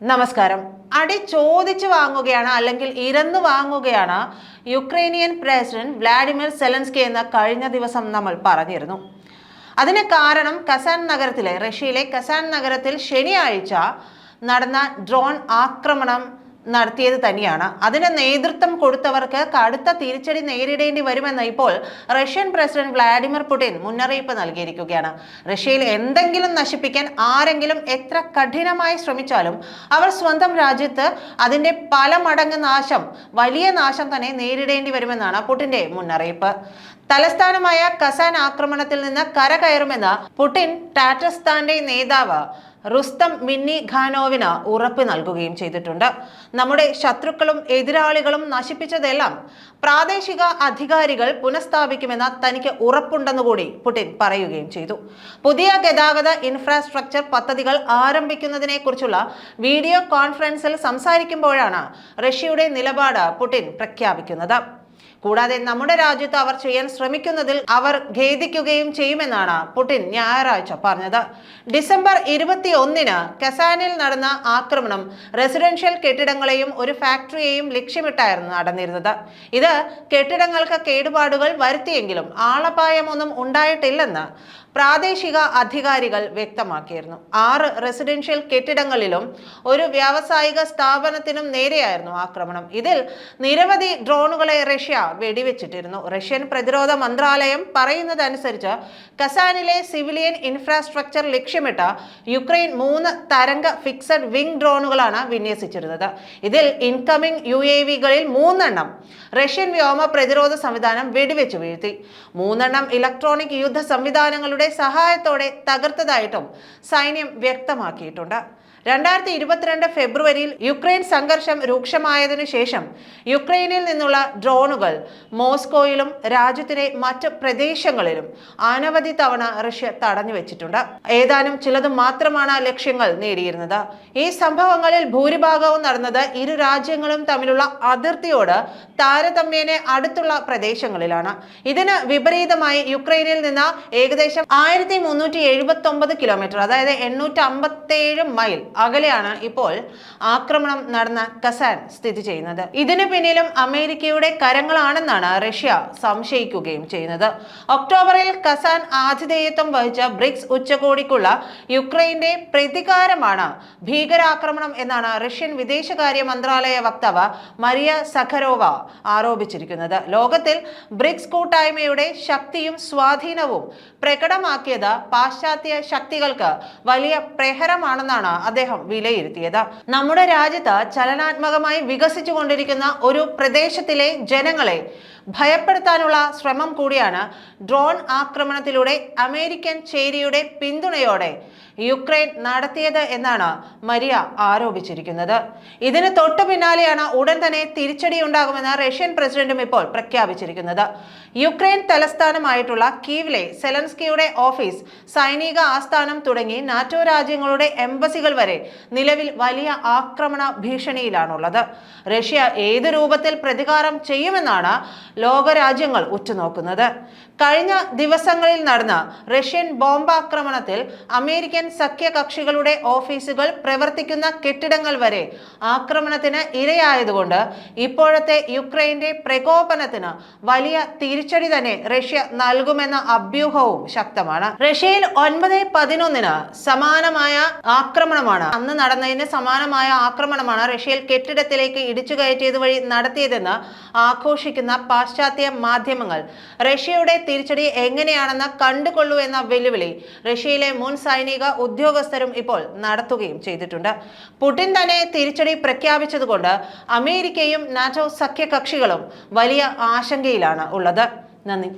നമസ്കാരം. അടി ചോദിച്ചു വാങ്ങുകയാണ് അല്ലെങ്കിൽ ഇരന്നു വാങ്ങുകയാണ് യുക്രൈനിയൻ പ്രസിഡന്റ് വ്ളാഡിമിർ സെലൻസ്കി എന്ന് കഴിഞ്ഞ ദിവസം നമ്മൾ പറഞ്ഞിരുന്നു. അതിന് കാരണം റഷ്യയിലെ കസാൻ നഗരത്തിൽ ശനിയാഴ്ച നടന്ന ഡ്രോൺ ആക്രമണം നടത്തിയത് തന്നെയാണ്. അതിന് നേതൃത്വം കൊടുത്തവർക്ക് കടുത്ത തിരിച്ചടി നേരിടേണ്ടി വരുമെന്ന് ഇപ്പോൾ റഷ്യൻ പ്രസിഡന്റ് വ്ളാഡിമിർ പുടിൻ മുന്നറിയിപ്പ് നൽകിയിരിക്കുകയാണ്. റഷ്യയിൽ എന്തെങ്കിലും നശിപ്പിക്കാൻ ആരെങ്കിലും എത്ര കഠിനമായി ശ്രമിച്ചാലും അവർ സ്വന്തം രാജ്യത്ത് അതിന്റെ പല മടങ്ങ് വലിയ നാശം തന്നെ നേരിടേണ്ടി വരുമെന്നാണ് പുടിന്റെ മുന്നറിയിപ്പ്. തലസ്ഥാനമായ കസാൻ ആക്രമണത്തിൽ നിന്ന് കരകയറുമെന്ന് പുടിൻ ടാറ്റർസ്ഥാന്റെ നേതാവ് റുസ്തം മിന്നിഖാനോവിന് ഉറപ്പ് നൽകുകയും ചെയ്തിട്ടുണ്ട്. നമ്മുടെ ശത്രുക്കളും എതിരാളികളും നശിപ്പിച്ചതെല്ലാം പ്രാദേശിക അധികാരികൾ പുനഃസ്ഥാപിക്കുമെന്ന് തനിക്ക് ഉറപ്പുണ്ടെന്നുകൂടി പുടിൻ പറയുകയും ചെയ്തു. പുതിയ ഗതാഗത ഇൻഫ്രാസ്ട്രക്ചർ പദ്ധതികൾ ആരംഭിക്കുന്നതിനെ കുറിച്ചുള്ള വീഡിയോ കോൺഫറൻസിൽ സംസാരിക്കുമ്പോഴാണ് റഷ്യയുടെ നിലപാട് പുടിൻ പ്രഖ്യാപിക്കുന്നത്. കൂടാതെ നമ്മുടെ രാജ്യത്ത് അവർ ചെയ്യാൻ ശ്രമിക്കുന്നതിൽ അവർ ഖേദിക്കുകയും ചെയ്യുമെന്നാണ് പുടിൻ ഞായറാഴ്ച പറഞ്ഞത്. ഡിസംബർ 21-ന് കസാനിൽ നടന്ന ആക്രമണം റെസിഡൻഷ്യൽ കെട്ടിടങ്ങളെയും ഒരു ഫാക്ടറിയെയും ലക്ഷ്യമിട്ടായിരുന്നു നടന്നിരുന്നത്. ഇത് കെട്ടിടങ്ങൾക്ക് കേടുപാടുകൾ വരുത്തിയെങ്കിലും ആളപായമൊന്നും ഉണ്ടായിട്ടില്ലെന്ന് പ്രാദേശിക അധികാരികൾ വ്യക്തമാക്കിയിരുന്നു. 6 റെസിഡൻഷ്യൽ കെട്ടിടങ്ങളിലും ഒരു വ്യാവസായിക സ്ഥാപനത്തിനും നേരെയായിരുന്നു ആക്രമണം. ഇതിൽ നിരവധി ഡ്രോണുകളെ റഷ്യ വെടിവെച്ചിട്ടിരുന്നു. റഷ്യൻ പ്രതിരോധ മന്ത്രാലയം പറയുന്നതനുസരിച്ച് കസാനിലെ സിവിലിയൻ ഇൻഫ്രാസ്ട്രക്ചർ ലക്ഷ്യമിട്ട് യുക്രൈൻ 3 തരംഗ ഫിക്സഡ് വിംഗ് ഡ്രോണുകളാണ് വിന്യസിച്ചിരുന്നത്. ഇതിൽ ഇൻകമിംഗ് UAV-കളിൽ 3 എണ്ണം റഷ്യൻ വ്യോമ പ്രതിരോധ സംവിധാനം വെടിവെച്ചു വീഴ്ത്തി. 3 എണ്ണം ഇലക്ട്രോണിക് യുദ്ധ സംവിധാനങ്ങളുടെ സഹായത്തോടെ തകർത്തതായിട്ടും സൈന്യം വ്യക്തമാക്കിയിട്ടുണ്ട്. 2022 ഫെബ്രുവരിയിൽ യുക്രൈൻ സംഘർഷം രൂക്ഷമായതിനു ശേഷം യുക്രൈനിൽ നിന്നുള്ള ഡ്രോണുകൾ മോസ്കോയിലും രാജ്യത്തിലെ മറ്റ് പ്രദേശങ്ങളിലും അനവധി തവണ റഷ്യ തടഞ്ഞു വെച്ചിട്ടുണ്ട്. ഏതാനും ചിലത് മാത്രമാണ് ലക്ഷ്യങ്ങൾ നേടിയിരുന്നത്. ഈ സംഭവങ്ങളിൽ ഭൂരിഭാഗവും നടന്നത് ഇരു രാജ്യങ്ങളും തമ്മിലുള്ള അതിർത്തിയോട് താരതമ്യേന അടുത്തുള്ള പ്രദേശങ്ങളിലാണ്. ഇതിന് വിപരീതമായി യുക്രൈനിൽ നിന്ന് ഏകദേശം 1379 കിലോമീറ്റർ, അതായത് 857 മൈൽ അകലെയാണ് ഇപ്പോൾ ആക്രമണം നടന്ന കസാൻ സ്ഥിതി ചെയ്യുന്നത്. ഇതിനു പിന്നിലും അമേരിക്കയുടെ കരങ്ങളാണെന്നാണ് റഷ്യ സംശയിക്കുകയും ചെയ്യുന്നത്. ഒക്ടോബറിൽ കസാൻ ആതിഥേയത്വം വഹിച്ച ബ്രിക്സ് ഉച്ചകോടിക്കുള്ള യുക്രൈന്റെ പ്രതികാരമാണ് ഭീകരാക്രമണം എന്നാണ് റഷ്യൻ വിദേശകാര്യ മന്ത്രാലയ വക്താവ് മരിയ സഖരോവ ആരോപിച്ചിരിക്കുന്നത്. ലോകത്തിൽ ബ്രിക്സ് കൂട്ടായ്മയുടെ ശക്തിയും സ്വാധീനവും പ്രകടമാക്കിയത് പാശ്ചാത്യ ശക്തികൾക്ക് വലിയ പ്രഹരമാണെന്നാണ് അദ്ദേഹം വിലയിരുത്തിയത്. നമ്മുടെ രാജ്യത്ത് ചലനാത്മകമായി വികസിച്ചു കൊണ്ടിരിക്കുന്ന ഒരു പ്രദേശത്തിലെ ജനങ്ങളെ ഭയപ്പെടുത്താനുള്ള ശ്രമം കൂടിയാണ് ഡ്രോൺ ആക്രമണത്തിലൂടെ അമേരിക്കൻ ചേരിയുടെ പിന്തുണയോടെ യുക്രൈൻ നടത്തിയത് എന്നാണ് മരിയ ആരോപിച്ചിരിക്കുന്നത്. ഇതിന് തൊട്ടു പിന്നാലെയാണ് ഉടൻ തന്നെ തിരിച്ചടി ഉണ്ടാകുമെന്ന് റഷ്യൻ പ്രസിഡന്റും ഇപ്പോൾ പ്രഖ്യാപിച്ചിരിക്കുന്നത്. യുക്രൈൻ തലസ്ഥാനമായിട്ടുള്ള കീവിലെ സെലൻസ്കിയുടെ ഓഫീസ്, സൈനിക ആസ്ഥാനം തുടങ്ങി നാറ്റോ രാജ്യങ്ങളുടെ എംബസികൾ വരെ നിലവിൽ വലിയ ആക്രമണ ഭീഷണിയിലാണുള്ളത്. റഷ്യ ഏത് രൂപത്തിൽ പ്രതികാരം ചെയ്യുമെന്നാണ് ലോകരാജ്യങ്ങൾ ഉറ്റുനോക്കുന്നത്. കഴിഞ്ഞ ദിവസങ്ങളിൽ നടന്ന റഷ്യൻ ബോംബാക്രമണത്തിൽ അമേരിക്കൻ സഖ്യകക്ഷികളുടെ ഓഫീസുകൾ, പ്രവർത്തിക്കുന്ന കെട്ടിടങ്ങൾ വരെ ആക്രമണത്തിന് ഇരയായതുകൊണ്ട് ഇപ്പോഴത്തെ യുക്രൈന്റെ പ്രകോപനത്തിന് വലിയ തിരിച്ചടി തന്നെ റഷ്യ നൽകുമെന്ന അഭ്യൂഹവും ശക്തമാണ്. റഷ്യയിൽ 9/11 സമാനമായ ആക്രമണമാണ് റഷ്യയിൽ കെട്ടിടത്തിലേക്ക് ഇടിച്ചു കയറ്റിയത് വഴി നടത്തിയതെന്ന് ആഘോഷിക്കുന്ന പാശ്ചാത്യ മാധ്യമങ്ങൾ റഷ്യയുടെ തിരിച്ചടി എങ്ങനെയാണെന്ന് കണ്ടുകൊള്ളൂ എന്ന വെല്ലുവിളി റഷ്യയിലെ മുൻ സൈനിക ഉദ്യോഗസ്ഥരും ഇപ്പോൾ നടത്തുകയും ചെയ്തിട്ടുണ്ട്. പുടിൻ തന്നെ തിരിച്ചടി പ്രഖ്യാപിച്ചതുകൊണ്ട് അമേരിക്കയും നാറ്റോ സഖ്യകക്ഷികളും വലിയ ആശങ്കയിലാണ് ഉള്ളത്. നന്ദി.